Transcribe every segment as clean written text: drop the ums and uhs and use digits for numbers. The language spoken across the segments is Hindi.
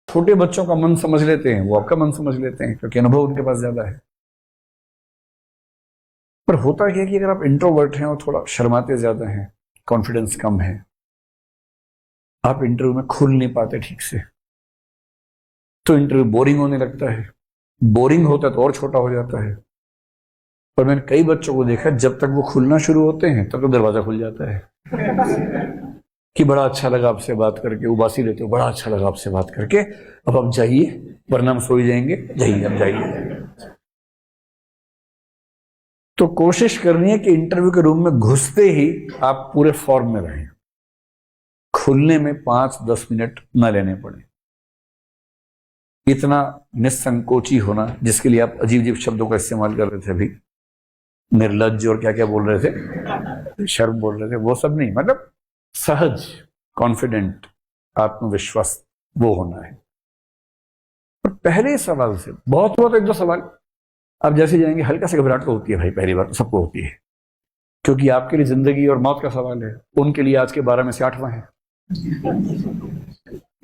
छोटे बच्चों का मन समझ लेते हैं, वो आपका मन समझ लेते हैं क्योंकि अनुभव उनके पास ज्यादा है। पर होता क्या है कि अगर आप इंट्रोवर्ट हैं और थोड़ा शर्माते ज्यादा हैं, कॉन्फिडेंस कम है, आप इंटरव्यू में खुल नहीं पाते ठीक से, तो इंटरव्यू बोरिंग होने लगता है। बोरिंग होता है तो और छोटा हो जाता है। पर मैंने कई बच्चों को देखा, जब तक वो खुलना शुरू होते हैं तब तक दरवाजा खुल जाता है कि बड़ा अच्छा लगा आपसे बात करके, उबासी लेते हो, बड़ा अच्छा लगा आपसे बात करके, अब आप जाइए वरना हम सो ही जाएंगे, जाइए अब जाइए। तो कोशिश करनी है कि इंटरव्यू के रूम में घुसते ही आप पूरे फॉर्म में रहें, खुलने में 5-10 मिनट न लेने पड़े। इतना निसंकोची होना, जिसके लिए आप अजीब अजीब शब्दों का इस्तेमाल कर रहे थे अभी, निर्लज्ज और क्या क्या बोल रहे थे, शर्म बोल रहे थे, वो सब नहीं, मतलब सहज, कॉन्फिडेंट, आत्मविश्वास, वो होना है। और पहले सवाल से बहुत हुआ तो 1-2 सवाल आप जैसे जाएंगे, हल्का सा घबराहट तो होती है भाई, पहली बार तो सबको होती है, क्योंकि आपके लिए जिंदगी और मौत का सवाल है, उनके लिए आज के 12 में से 8वां है।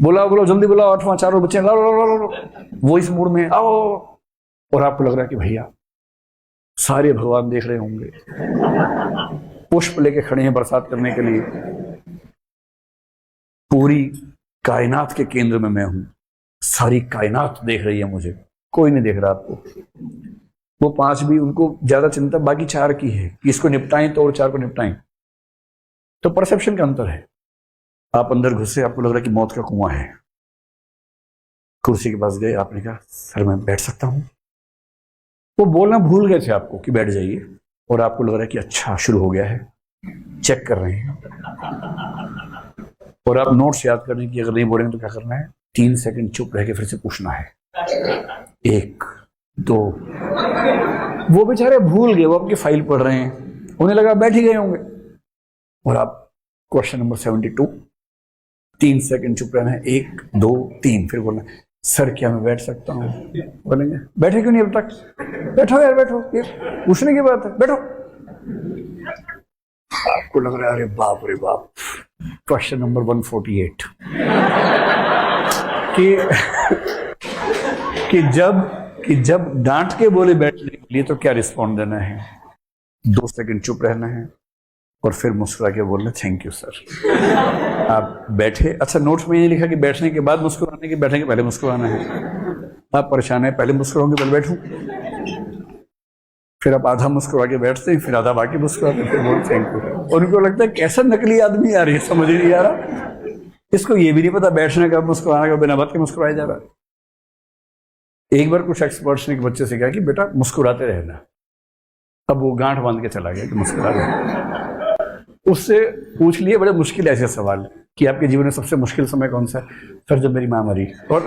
बुलाओ बुलाओ जल्दी बुलाओ, 8वां, चारों बच्चे लो लो लो लो, वो इस मूड में आओ। और आपको लग रहा है कि भैया सारे भगवान देख रहे होंगे, पुष्प लेके खड़े हैं बरसात करने के लिए, पूरी कायनात के केंद्र में मैं हूं, सारी कायनात देख रही है मुझे, कोई नहीं देख रहा आपको। वो 5 भी, उनको ज्यादा चिंता बाकी 4 की है कि इसको निपटाएं तो और 4 को निपटाएं। तो परसेप्शन का अंतर है। आप अंदर घुसे, आपको लग रहा है कि मौत का कुआं है, कुर्सी के पास गए, आपने कहा सर मैं बैठ सकता हूं। वो बोलना भूल गए थे आपको कि बैठ जाइए, और आपको लग रहा है कि अच्छा शुरू हो गया है, चेक कर रहे हैं, और आप नोट्स याद करने की, अगर नहीं बोलेंगे तो क्या करना है, 3 सेकंड चुप रह के फिर से पूछना है, 1 2। वो बेचारे भूल गए, वो आपकी फाइल पढ़ रहे हैं, उन्हें लगा बैठ ही गए होंगे, और आप क्वेश्चन नंबर 72, 3 सेकंड चुप रहना है, 1 2 3, फिर बोलना सर क्या मैं बैठ सकता हूँ। बोलेंगे बैठे क्यों नहीं अब तक, बैठो यार बैठो, ये पूछने की बात है, बैठो। आपको लग रहा है अरे बाप रे बाप, क्वेश्चन नंबर 148 कि जब डांट के बोले बैठने के लिए तो क्या रिस्पॉन्ड देना है, 2 सेकंड चुप रहना है और फिर मुस्कुरा के बोलना थैंक यू सर। आप बैठे, अच्छा नोट्स में ये लिखा कि बैठने के बाद मुस्कुराने की, बैठने के पहले मुस्कुराना है। आप परेशान है, पहले मुस्कुराओगे पहले बैठूं, फिर आप आधा मुस्कुरा के बैठते हैं, फिर आधा बाकी मुस्कुराते हैं, फिर बोलते थैंक यू। उनको लगता है कैसा नकली आदमी आ रही है, समझ नहीं आ रहा, इसको ये भी नहीं पता बैठने का मुस्कुराने का, बिना बात के मुस्कुराया जा रहा है। एक बार कुछ एक्सपर्ट्स ने एक बच्चे से कहा कि बेटा मुस्कुराते रहना, अब वो गांठ बांध के चला गया कि मुस्कुरा रहे। उससे पूछ लिए बड़े मुश्किल ऐसे सवाल कि आपके जीवन में सबसे मुश्किल समय कौन सा है, सर जब मेरी मां मरी, और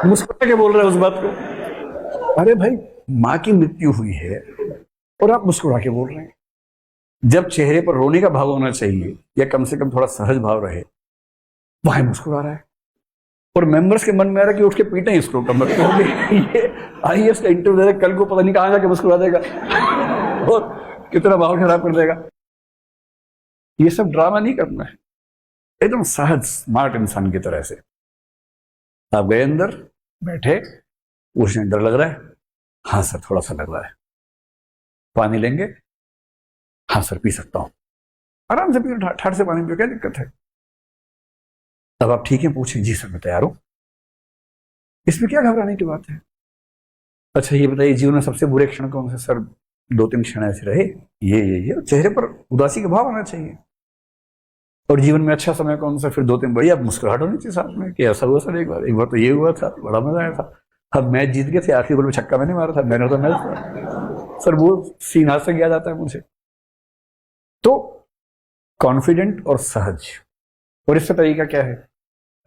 मुस्कुरा के बोल रहे हैं उस बात को। अरे भाई मां की मृत्यु हुई है और आप मुस्कुरा के बोल रहे हैं। जब चेहरे पर रोने का भाव होना चाहिए या कम से कम थोड़ा सहज भाव रहे, वहां मुस्कुरा रहा है, और मेंबर्स के मन में आ रहा है कि उठ के पीटे इसको कमर को, ये आईएएस का इंटरव्यू दे, कल को पता नहीं कहां जाके मुस्कुरा देगा और कितना माहौल खराब कर देगा। ये सब ड्रामा नहीं करना है, एकदम सहज स्मार्ट इंसान की तरह से। आप गए अंदर, बैठे, पूछने डर लग रहा है, हाँ सर थोड़ा सा लग रहा है, पानी लेंगे, हाँ सर पी सकता हूं, आराम से पियो, ठाठ से पानी पियो, क्या दिक्कत है। तब आप ठीक है, पूछें जी सर मैं तैयार हूं, इसमें क्या घबराने की बात है। अच्छा ये बताइए जीवन में सबसे बुरे क्षण कौन से, सर 2-3 क्षण ऐसे रहे, ये चेहरे पर उदासी का भाव आना चाहिए। और जीवन में अच्छा समय कौन सा, फिर 2-3 बढ़िया मुस्कुराहट होनी चाहिए साथ में कि ऐसा हुआ सर, एक बार तो ये हुआ था, बड़ा मजा आया था, हम मैच जीत गए थे, आखिरी बॉल में छक्का मैंने मारा था, मैंने तो मैच था सर, वो सीन हाथ से गया जाता है मुझे। तो कॉन्फिडेंट और सहज, और इसका तरीका क्या है,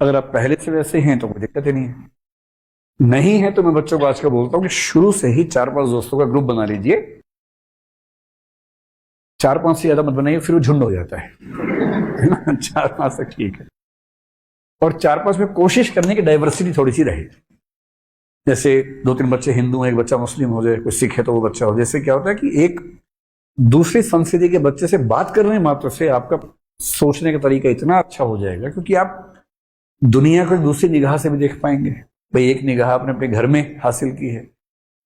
अगर आप पहले से वैसे हैं तो कोई दिक्कत ही नहीं है, नहीं है तो मैं बच्चों को आजकल बोलता हूं कि शुरू से ही 4-5 दोस्तों का ग्रुप बना लीजिए, 4-5 से ज्यादा मत बनाइए, फिर वो झुंड हो जाता है ना, 4-5 तक ठीक है। और 4-5 में कोशिश करने की डाइवर्सिटी थोड़ी सी रहे, जैसे 2-3 बच्चे हिंदू हैं, एक बच्चा मुस्लिम हो जाए, कोई सिख है तो वो बच्चा हो, जैसे क्या होता है कि एक दूसरी संस्कृति के बच्चे से बात करने मात्र से आपका सोचने का तरीका इतना अच्छा हो जाएगा, क्योंकि आप दुनिया को एक दूसरी निगाह से भी देख पाएंगे। भाई एक निगाह आपने अपने घर में हासिल की है,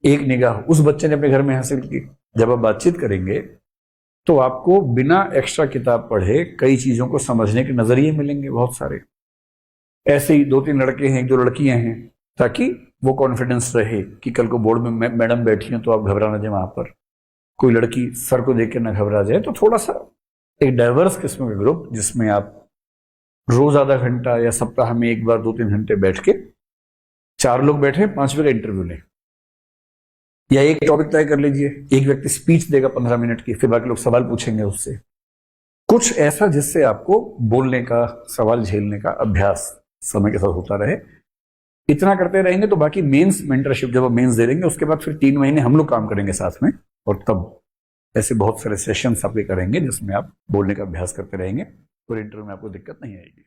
एक निगाह उस बच्चे ने अपने घर में हासिल की। जब आप बातचीत करेंगे तो आपको बिना एक्स्ट्रा किताब पढ़े कई चीजों को समझने के नजरिए मिलेंगे बहुत सारे। ऐसे ही 2-3 लड़के हैं, 1-2 लड़कियां हैं, ताकि वो कॉन्फिडेंस रहे कि कल को बोर्ड में मैडम बैठी हो तो आप घबरा ना जाए, वहां पर कोई लड़की सर को देख के ना घबरा जाए। तो थोड़ा सा एक डाइवर्स किस्म का ग्रुप जिसमें आप रोज आधा घंटा या सप्ताह में एक बार 2-3 घंटे बैठ के 4 लोग बैठे 5वें का इंटरव्यू लें, या एक टॉपिक तय कर लीजिए, एक व्यक्ति स्पीच देगा 15 मिनट की, फिर बाकी लोग सवाल पूछेंगे उससे। कुछ ऐसा जिससे आपको बोलने का, सवाल झेलने का अभ्यास समय के साथ होता रहे। इतना करते रहेंगे तो बाकी मेंस मेंटरशिप जब आप मेंस दे देंगे उसके बाद फिर 3 महीने हम लोग काम करेंगे साथ में, और तब ऐसे बहुत सारे सेशंस आपके करेंगे जिसमें आप बोलने का अभ्यास करते रहेंगे और इंटरव्यू में आपको दिक्कत नहीं आएगी।